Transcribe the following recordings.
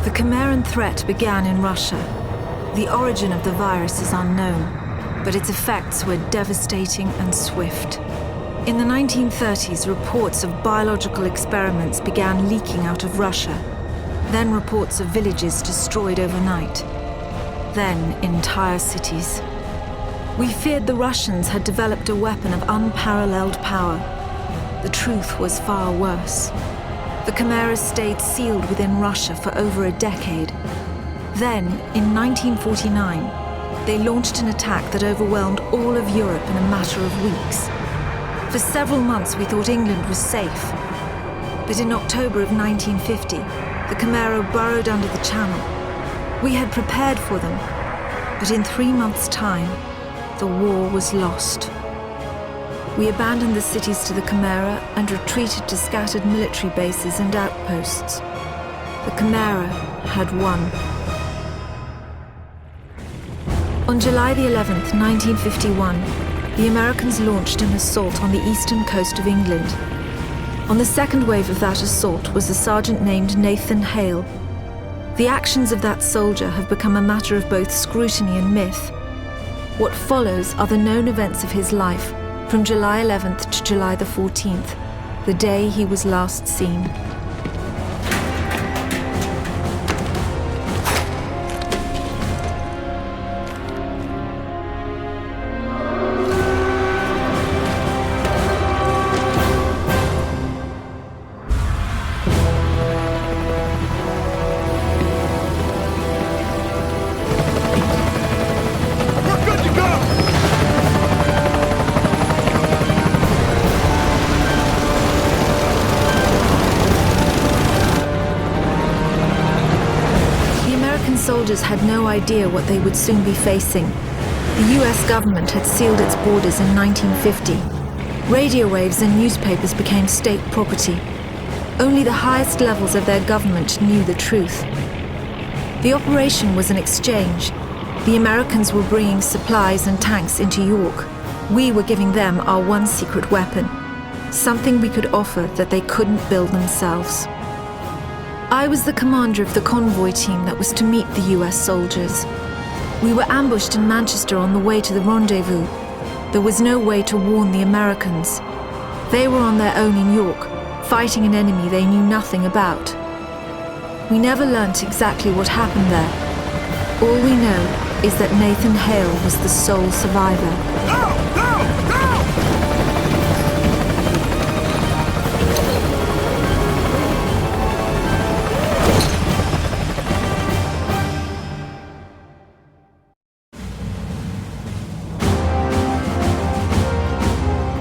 The Chimeran threat began in Russia. The origin of the virus is unknown, but its effects were devastating and swift. In the 1930s, reports of biological experiments began leaking out of Russia. Then reports of villages destroyed overnight. Then entire cities. We feared the Russians had developed a weapon of unparalleled power. The truth was far worse. The Chimera stayed sealed within Russia for over a decade. Then, in 1949, they launched an attack that overwhelmed all of Europe in a matter of weeks. For several months we thought England was safe. But in October of 1950, the Chimera burrowed under the Channel. We had prepared for them, but in 3 months' time, the war was lost. We abandoned the cities to the Chimera and retreated to scattered military bases and outposts. The Chimera had won. On July the 11th, 1951, the Americans launched an assault on the eastern coast of England. On the second wave of that assault was a sergeant named Nathan Hale. The actions of that soldier have become a matter of both scrutiny and myth. What follows are the known events of his life from July 11th to July the 14th, the day he was last seen. Soldiers had no idea what they would soon be facing. The US government had sealed its borders in 1950. Radio waves and newspapers became state property. Only the highest levels of their government knew the truth. The operation was an exchange. The Americans were bringing supplies and tanks into York. We were giving them our one secret weapon, something we could offer that they couldn't build themselves. I was the commander of the convoy team that was to meet the US soldiers. We were ambushed in Manchester on the way to the rendezvous. There was no way to warn the Americans. They were on their own in York, fighting an enemy they knew nothing about. We never learnt exactly what happened there. All we know is that Nathan Hale was the sole survivor.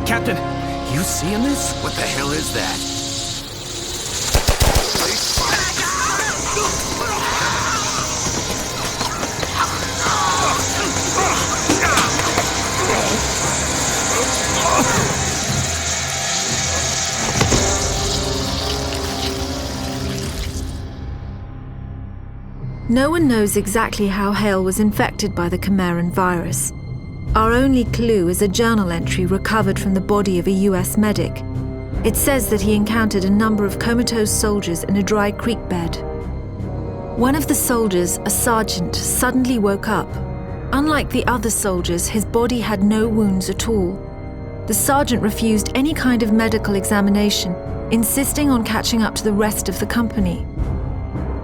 Captain, you seeing this? What the hell is that? No one knows exactly how Hale was infected by the Chimeran virus. Our only clue is a journal entry recovered from the body of a US medic. It says that he encountered a number of comatose soldiers in a dry creek bed. One of the soldiers, a sergeant, suddenly woke up. Unlike the other soldiers, his body had no wounds at all. The sergeant refused any kind of medical examination, insisting on catching up to the rest of the company.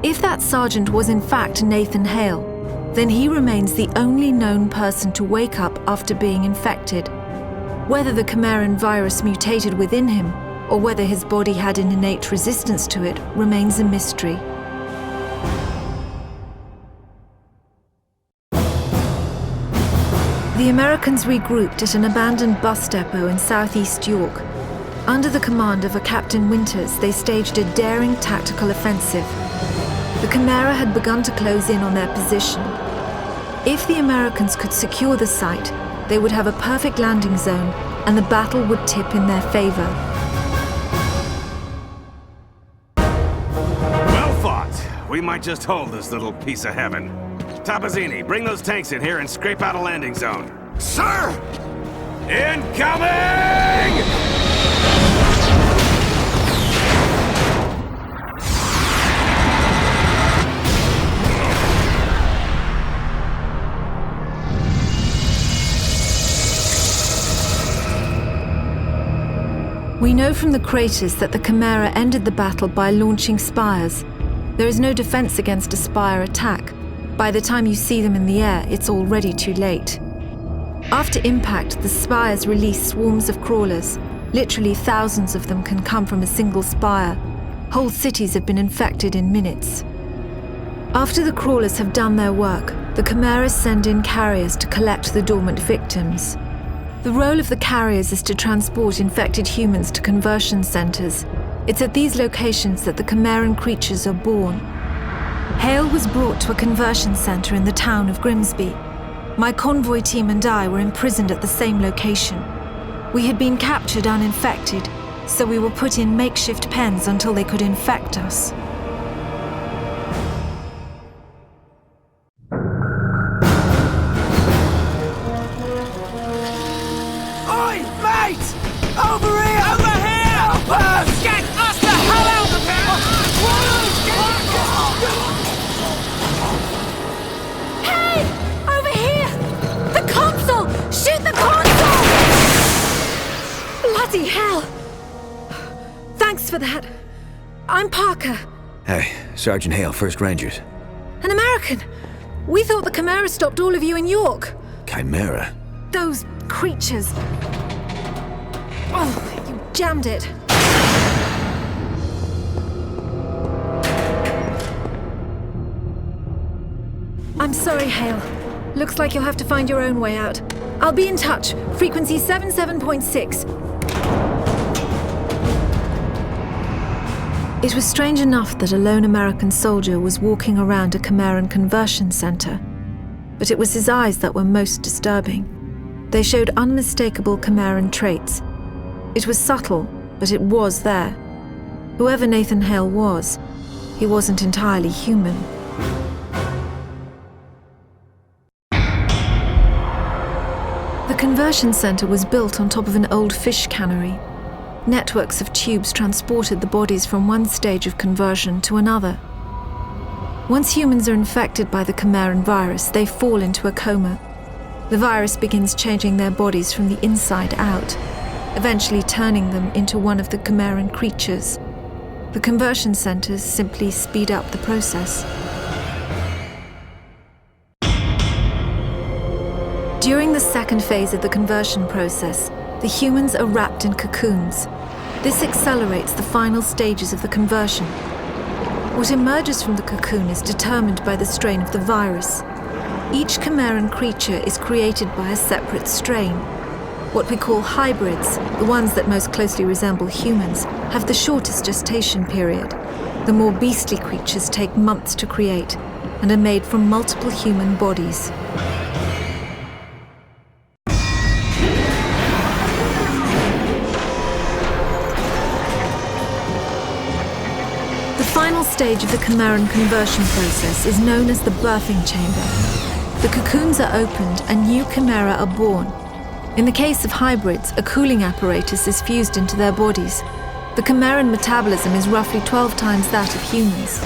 If that sergeant was in fact Nathan Hale, then he remains the only known person to wake up after being infected. Whether the Chimeran virus mutated within him, or whether his body had an innate resistance to it, remains a mystery. The Americans regrouped at an abandoned bus depot in southeast York. Under the command of a Captain Winters, they staged a daring tactical offensive. The Chimera had begun to close in on their position. If the Americans could secure the site, they would have a perfect landing zone, and the battle would tip in their favor. Well fought. We might just hold this little piece of heaven. Tapazzini, bring those tanks in here and scrape out a landing zone. Sir! Incoming! We know from the craters that the Chimera ended the battle by launching spires. There is no defense against a spire attack. By the time you see them in the air, it's already too late. After impact, the spires release swarms of crawlers. Literally thousands of them can come from a single spire. Whole cities have been infected in minutes. After the crawlers have done their work, the Chimeras send in carriers to collect the dormant victims. The role of the carriers is to transport infected humans to conversion centers. It's at these locations that the Chimeran creatures are born. Hale was brought to a conversion center in the town of Grimsby. My convoy team and I were imprisoned at the same location. We had been captured uninfected, so we were put in makeshift pens until they could infect us. Oi, mate! Over here! Over here! Help us! Get us the hell out of here! Hey! Over here! The console! Shoot the console! Bloody hell! Thanks for that. I'm Parker. Hey, Sergeant Hale, 1st Rangers. An American. We thought the Chimera stopped all of you in York. Chimera? Those creatures. Oh, you jammed it. I'm sorry, Hale. Looks like you'll have to find your own way out. I'll be in touch. Frequency 77.6. It was strange enough that a lone American soldier was walking around a Chimeran conversion center. But it was his eyes that were most disturbing. They showed unmistakable Chimeran traits. It was subtle, but it was there. Whoever Nathan Hale was, he wasn't entirely human. The conversion center was built on top of an old fish cannery. Networks of tubes transported the bodies from one stage of conversion to another. Once humans are infected by the Chimeran virus, they fall into a coma. The virus begins changing their bodies from the inside out, eventually turning them into one of the Chimeran creatures. The conversion centers simply speed up the process. During the second phase of the conversion process, the humans are wrapped in cocoons. This accelerates the final stages of the conversion. What emerges from the cocoon is determined by the strain of the virus. Each Chimeran creature is created by a separate strain. What we call hybrids, the ones that most closely resemble humans, have the shortest gestation period. The more beastly creatures take months to create and are made from multiple human bodies. The final stage of the Chimeran conversion process is known as the birthing chamber. The cocoons are opened and new Chimera are born. In the case of hybrids, a cooling apparatus is fused into their bodies. The Chimeran metabolism is roughly 12 times that of humans.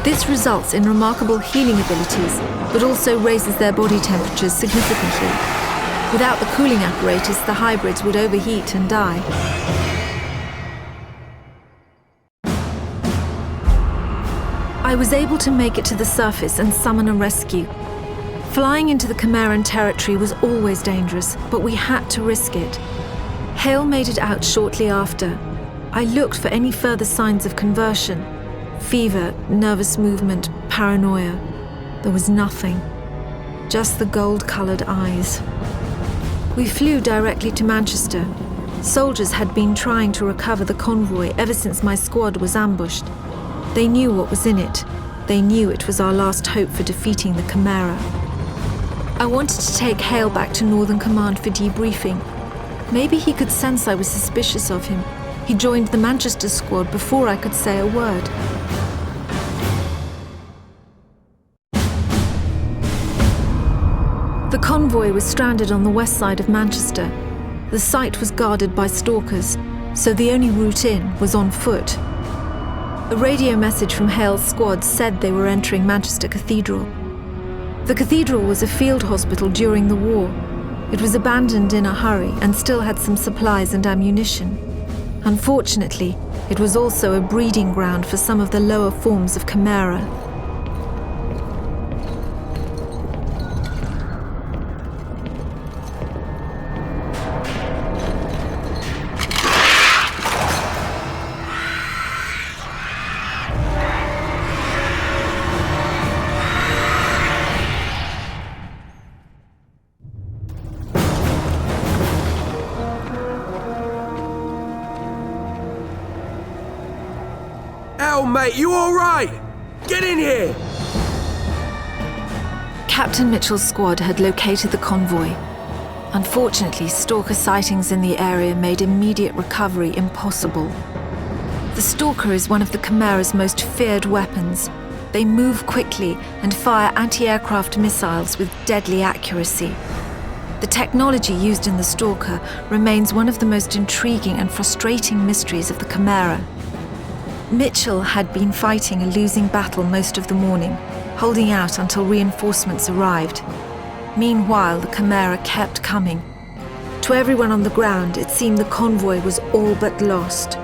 This results in remarkable healing abilities, but also raises their body temperatures significantly. Without the cooling apparatus, the hybrids would overheat and die. I was able to make it to the surface and summon a rescue. Flying into the Chimeran territory was always dangerous, but we had to risk it. Hale made it out shortly after. I looked for any further signs of conversion. Fever, nervous movement, paranoia. There was nothing. Just the gold-colored eyes. We flew directly to Manchester. Soldiers had been trying to recover the convoy ever since my squad was ambushed. They knew what was in it. They knew it was our last hope for defeating the Chimera. I wanted to take Hale back to Northern Command for debriefing. Maybe he could sense I was suspicious of him. He joined the Manchester squad before I could say a word. The convoy was stranded on the west side of Manchester. The site was guarded by stalkers, so the only route in was on foot. A radio message from Hale's squad said they were entering Manchester Cathedral. The cathedral was a field hospital during the war. It was abandoned in a hurry and still had some supplies and ammunition. Unfortunately, it was also a breeding ground for some of the lower forms of Chimera. Hale, mate, you alright? Get in here! Captain Mitchell's squad had located the convoy. Unfortunately, stalker sightings in the area made immediate recovery impossible. The stalker is one of the Chimera's most feared weapons. They move quickly and fire anti-aircraft missiles with deadly accuracy. The technology used in the stalker remains one of the most intriguing and frustrating mysteries of the Chimera. Mitchell had been fighting a losing battle most of the morning, holding out until reinforcements arrived. Meanwhile, the Chimera kept coming. To everyone on the ground, it seemed the convoy was all but lost.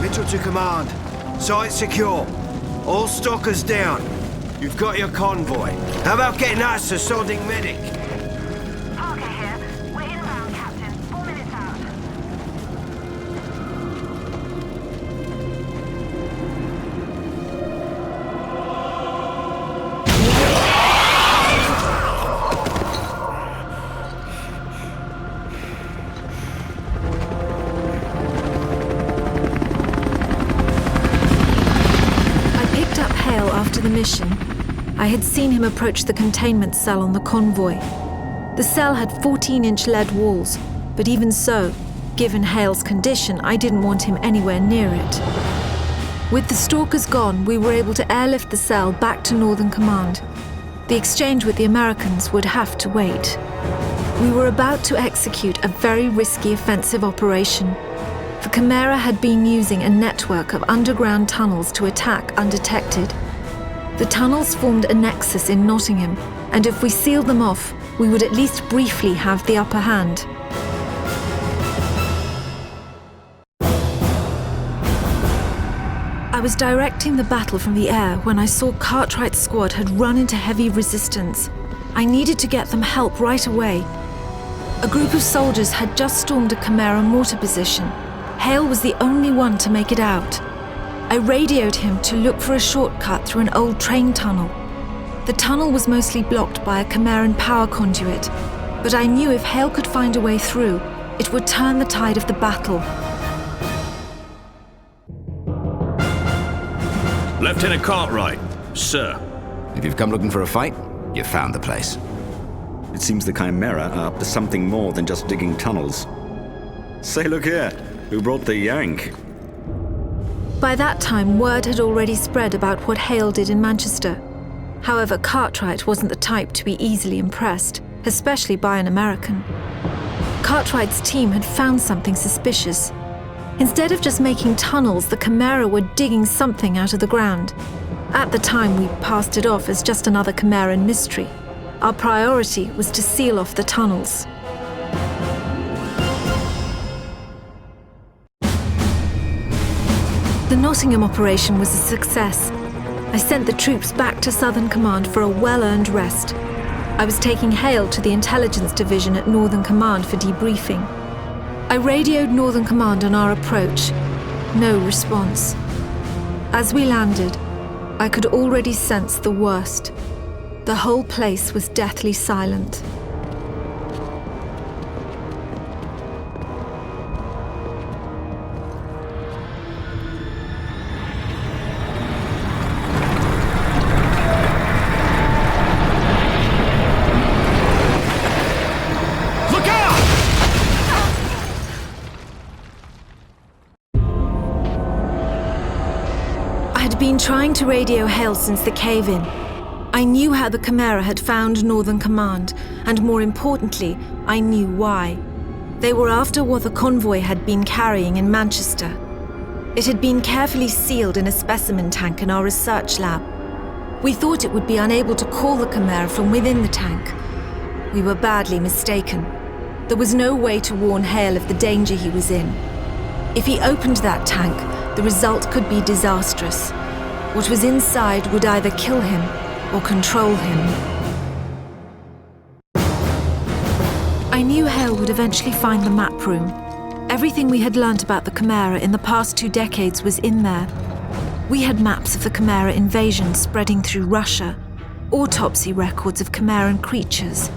Mitchell to command. Site secure. All stalkers down. You've got your convoy. How about getting us a sodding medic? The mission. I had seen him approach the containment cell on the convoy. The cell had 14-inch lead walls, but even so, given Hale's condition, I didn't want him anywhere near it. With the stalkers gone, we were able to airlift the cell back to Northern Command. The exchange with the Americans would have to wait. We were about to execute a very risky offensive operation. The Chimera had been using a network of underground tunnels to attack undetected. The tunnels formed a nexus in Nottingham, and if we sealed them off, we would at least briefly have the upper hand. I was directing the battle from the air when I saw Cartwright's squad had run into heavy resistance. I needed to get them help right away. A group of soldiers had just stormed a Chimera mortar position. Hale was the only one to make it out. I radioed him to look for a shortcut through an old train tunnel. The tunnel was mostly blocked by a Chimeran power conduit, but I knew if Hale could find a way through, it would turn the tide of the battle. Lieutenant Cartwright, sir. If you've come looking for a fight, you've found the place. It seems the Chimera are up to something more than just digging tunnels. Say, look here, who brought the yank? By that time, word had already spread about what Hale did in Manchester. However, Cartwright wasn't the type to be easily impressed, especially by an American. Cartwright's team had found something suspicious. Instead of just making tunnels, the Chimera were digging something out of the ground. At the time, we passed it off as just another Chimeran mystery. Our priority was to seal off the tunnels. The Nottingham operation was a success. I sent the troops back to Southern Command for a well-earned rest. I was taking Hale to the Intelligence Division at Northern Command for debriefing. I radioed Northern Command on our approach. No response. As we landed, I could already sense the worst. The whole place was deathly silent. Been trying to radio Hale since the cave-in. I knew how the Chimera had found Northern Command, and more importantly, I knew why. They were after what the convoy had been carrying in Manchester. It had been carefully sealed in a specimen tank in our research lab. We thought it would be unable to call the Chimera from within the tank. We were badly mistaken. There was no way to warn Hale of the danger he was in. If he opened that tank, the result could be disastrous. What was inside would either kill him or control him. I knew Hale would eventually find the map room. Everything we had learnt about the Chimera in the past 2 decades was in there. We had maps of the Chimera invasion spreading through Russia, autopsy records of Chimeran creatures,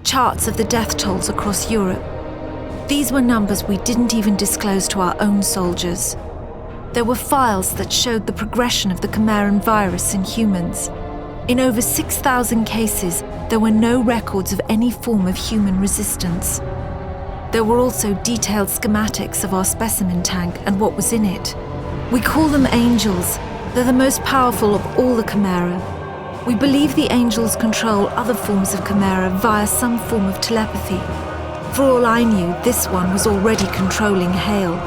charts of the death tolls across Europe. These were numbers we didn't even disclose to our own soldiers. There were files that showed the progression of the Chimeran virus in humans. In over 6,000 cases, there were no records of any form of human resistance. There were also detailed schematics of our specimen tank and what was in it. We call them angels. They're the most powerful of all the Chimera. We believe the angels control other forms of Chimera via some form of telepathy. For all I knew, this one was already controlling Hale.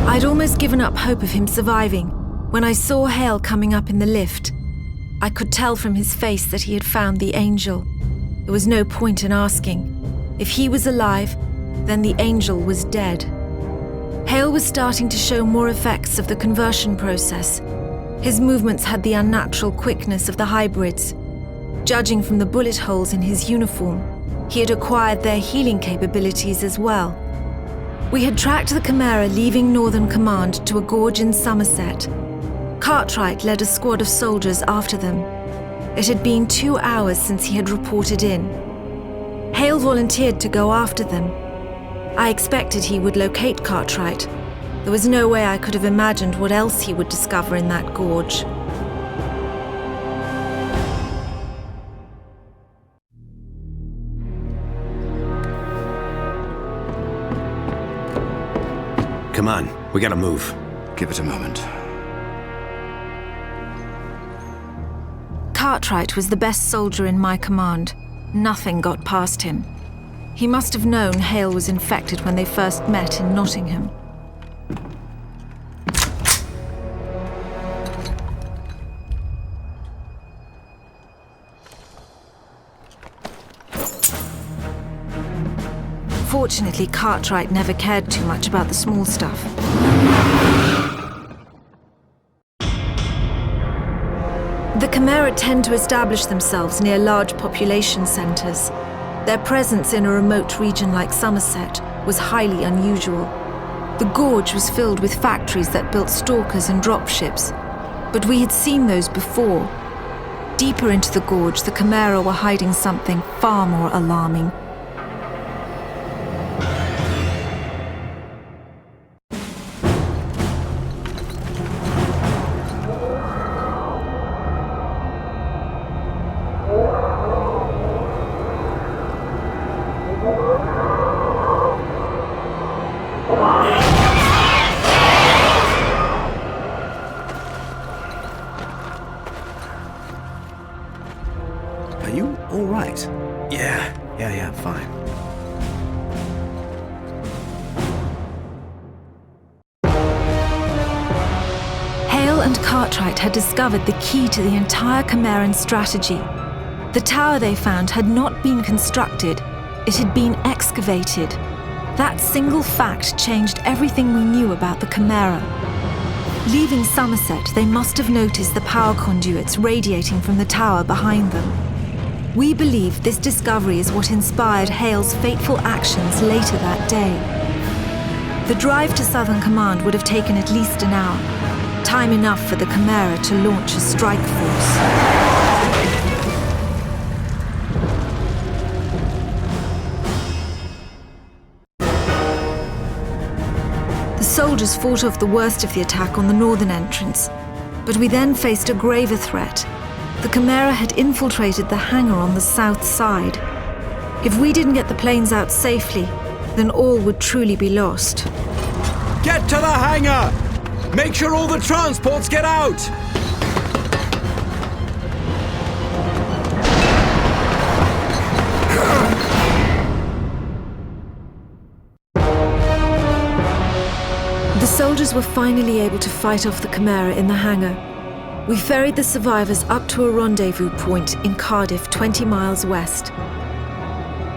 I'd almost given up hope of him surviving when I saw Hale coming up in the lift. I could tell from his face that he had found the angel. There was no point in asking. If he was alive, then the angel was dead. Hale was starting to show more effects of the conversion process. His movements had the unnatural quickness of the hybrids. Judging from the bullet holes in his uniform, he had acquired their healing capabilities as well. We had tracked the Chimera leaving Northern Command to a gorge in Somerset. Cartwright led a squad of soldiers after them. It had been 2 hours since he had reported in. Hale volunteered to go after them. I expected he would locate Cartwright. There was no way I could have imagined what else he would discover in that gorge. Come on, we gotta move. Give it a moment. Cartwright was the best soldier in my command. Nothing got past him. He must have known Hale was infected when they first met in Nottingham. Fortunately, Cartwright never cared too much about the small stuff. The Chimera tend to establish themselves near large population centres. Their presence in a remote region like Somerset was highly unusual. The gorge was filled with factories that built stalkers and dropships, but we had seen those before. Deeper into the gorge, the Chimera were hiding something far more alarming. Are you all right? Yeah, fine. Hale and Cartwright had discovered the key to the entire Chimeran strategy. The tower they found had not been constructed, it had been excavated. That single fact changed everything we knew about the Chimera. Leaving Somerset, they must have noticed the power conduits radiating from the tower behind them. We believe this discovery is what inspired Hale's fateful actions later that day. The drive to Southern Command would have taken at least an hour, time enough for the Chimera to launch a strike force. The soldiers fought off the worst of the attack on the northern entrance, but we then faced a graver threat. The Chimera had infiltrated the hangar on the south side. If we didn't get the planes out safely, then all would truly be lost. Get to the hangar! Make sure all the transports get out! The soldiers were finally able to fight off the Chimera in the hangar. We ferried the survivors up to a rendezvous point in Cardiff, 20 miles west.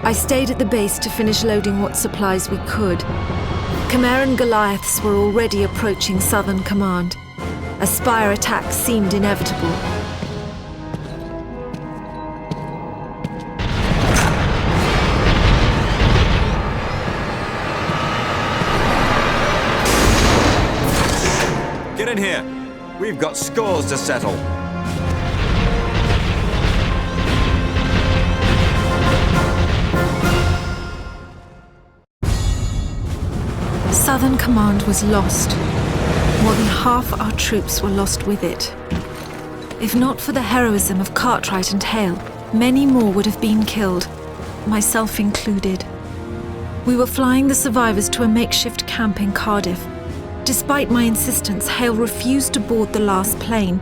I stayed at the base to finish loading what supplies we could. Chimeran Goliaths were already approaching Southern Command. A spire attack seemed inevitable. Get in here. We've got scores to settle. Southern Command was lost. More than half our troops were lost with it. If not for the heroism of Cartwright and Hale, many more would have been killed, myself included. We were flying the survivors to a makeshift camp in Cardiff. Despite my insistence, Hale refused to board the last plane.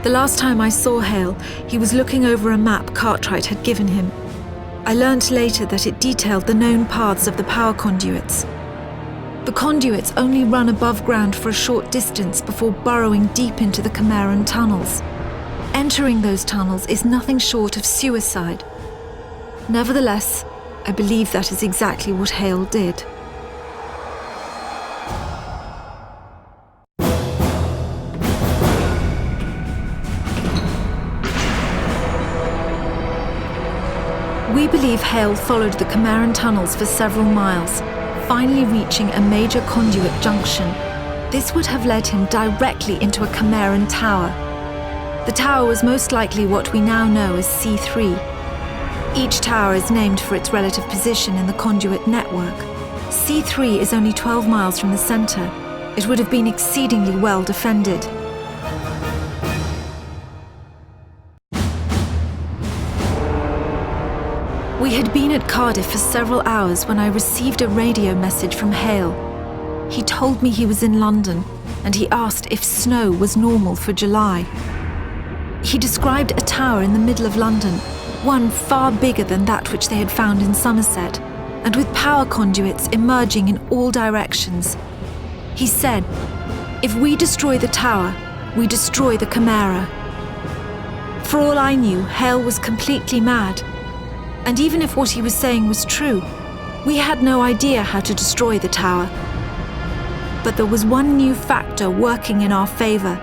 The last time I saw Hale, he was looking over a map Cartwright had given him. I learnt later that it detailed the known paths of the power conduits. The conduits only run above ground for a short distance before burrowing deep into the Chimeran tunnels. Entering those tunnels is nothing short of suicide. Nevertheless, I believe that is exactly what Hale did. We believe Hale followed the Chimeran tunnels for several miles, finally reaching a major conduit junction. This would have led him directly into a Chimeran tower. The tower was most likely what we now know as C3. Each tower is named for its relative position in the conduit network. C3 is only 12 miles from the center. It would have been exceedingly well defended. We had been at Cardiff for several hours when I received a radio message from Hale. He told me he was in London, and he asked if snow was normal for July. He described a tower in the middle of London, one far bigger than that which they had found in Somerset, and with power conduits emerging in all directions. He said, "If we destroy the tower, we destroy the Chimera." For all I knew, Hale was completely mad. And even if what he was saying was true, we had no idea how to destroy the tower. But there was one new factor working in our favor.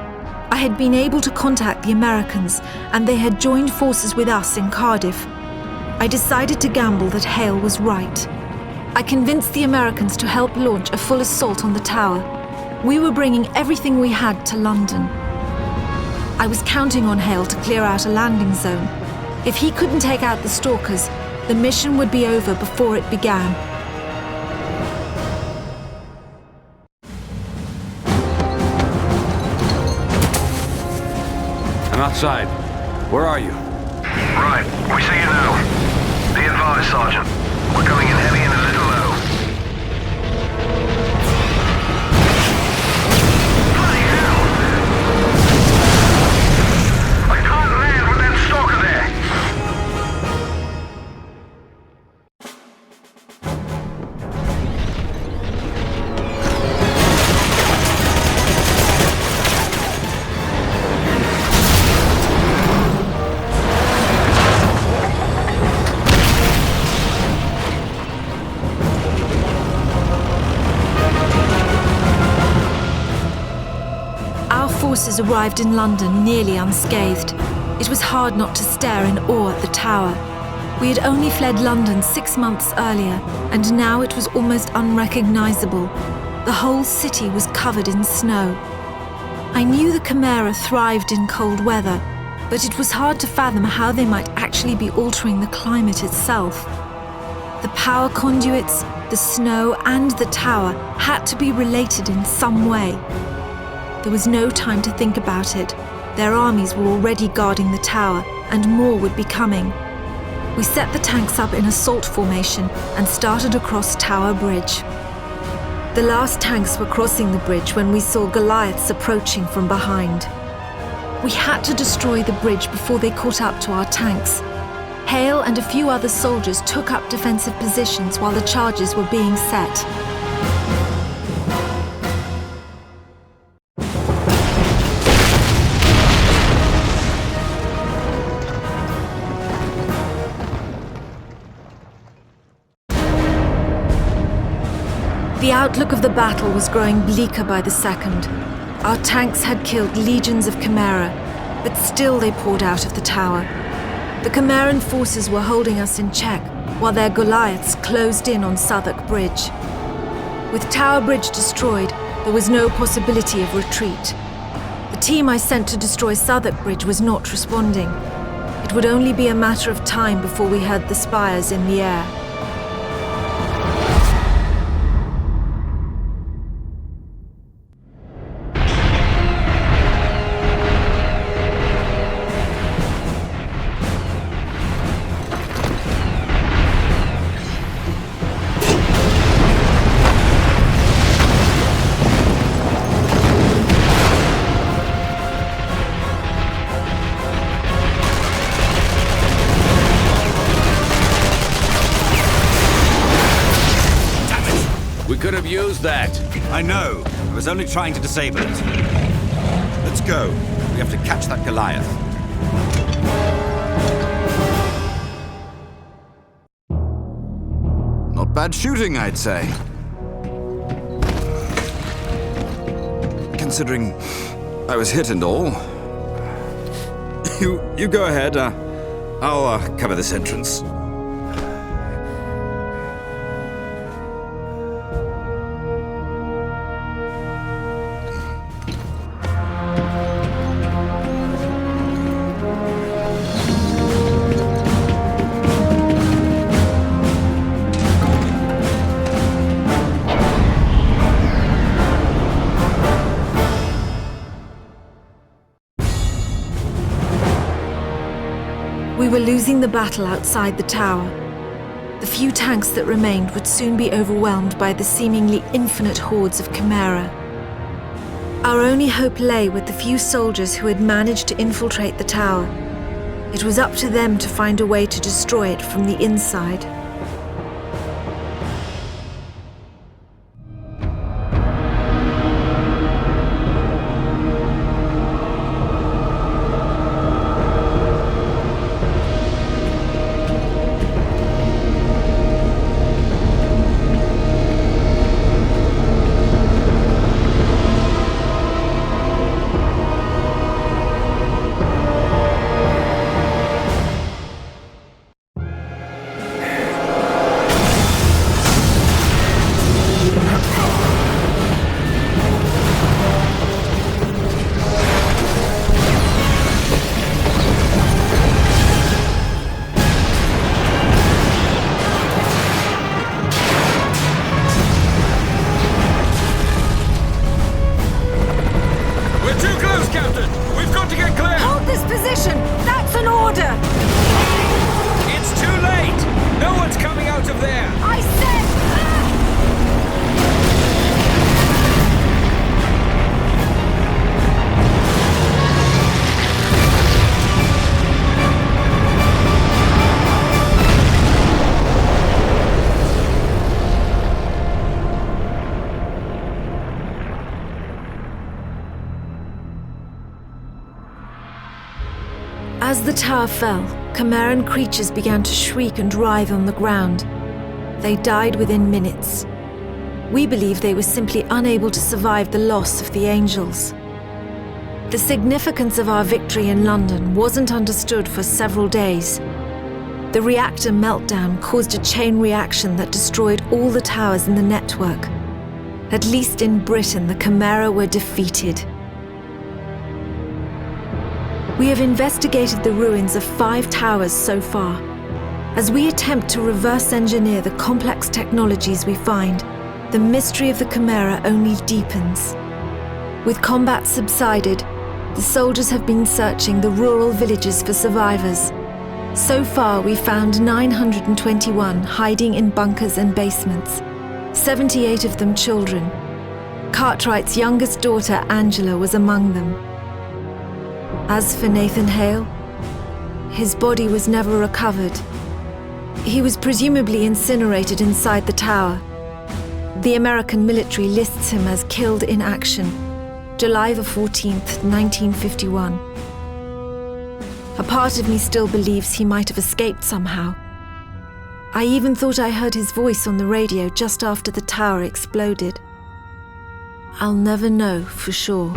I had been able to contact the Americans, and they had joined forces with us in Cardiff. I decided to gamble that Hale was right. I convinced the Americans to help launch a full assault on the tower. We were bringing everything we had to London. I was counting on Hale to clear out a landing zone. If he couldn't take out the stalkers, the mission would be over before it began. I'm outside. Where are you? Right, we see you now. Be advised, Sergeant. We're coming in heavy and a little low. Bloody hell! I can't land with that stalker there! Forces arrived in London nearly unscathed. It was hard not to stare in awe at the tower. We had only fled London 6 months earlier, and now it was almost unrecognizable. The whole city was covered in snow. I knew the Chimera thrived in cold weather, but it was hard to fathom how they might actually be altering the climate itself. The power conduits, the snow, and the tower had to be related in some way. There was no time to think about it. Their armies were already guarding the tower, and more would be coming. We set the tanks up in assault formation and started across Tower Bridge. The last tanks were crossing the bridge when we saw Goliaths approaching from behind. We had to destroy the bridge before they caught up to our tanks. Hale and a few other soldiers took up defensive positions while the charges were being set. The outlook of the battle was growing bleaker by the second. Our tanks had killed legions of Chimera, but still they poured out of the tower. The Chimeran forces were holding us in check, while their Goliaths closed in on Southwark Bridge. With Tower Bridge destroyed, there was no possibility of retreat. The team I sent to destroy Southwark Bridge was not responding. It would only be a matter of time before we heard the spires in the air. Could have used that. I know. I was only trying to disable it. Let's go. We have to catch that Goliath. Not bad shooting, I'd say. Considering I was hit and all. You go ahead. I'll cover this entrance. We were losing the battle outside the tower. The few tanks that remained would soon be overwhelmed by the seemingly infinite hordes of Chimera. Our only hope lay with the few soldiers who had managed to infiltrate the tower. It was up to them to find a way to destroy it from the inside. As the tower fell, Chimeran creatures began to shriek and writhe on the ground. They died within minutes. We believe they were simply unable to survive the loss of the angels. The significance of our victory in London wasn't understood for several days. The reactor meltdown caused a chain reaction that destroyed all the towers in the network. At least in Britain, the Chimera were defeated. We have investigated the ruins of 5 towers so far. As we attempt to reverse engineer the complex technologies we find, the mystery of the Chimera only deepens. With combat subsided, the soldiers have been searching the rural villages for survivors. So far, we found 921 hiding in bunkers and basements, 78 of them children. Cartwright's youngest daughter, Angela, was among them. As for Nathan Hale, his body was never recovered. He was presumably incinerated inside the tower. The American military lists him as killed in action, July the 14th, 1951. A part of me still believes he might have escaped somehow. I even thought I heard his voice on the radio just after the tower exploded. I'll never know for sure.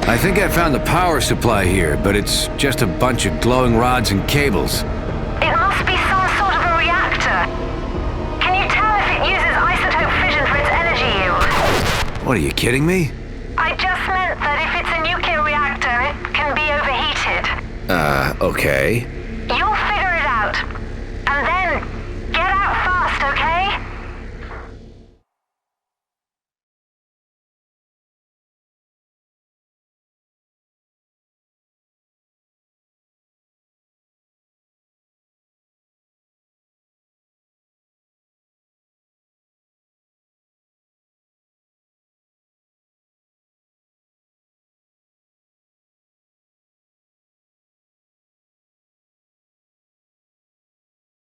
I think I found the power supply here, but it's just a bunch of glowing rods and cables. It must be some sort of a reactor. Can you tell if it uses isotope fission for its energy yield? What, are you kidding me? I just meant that if it's a nuclear reactor, it can be overheated. Okay. You'll figure it out. And then, get out fast, okay?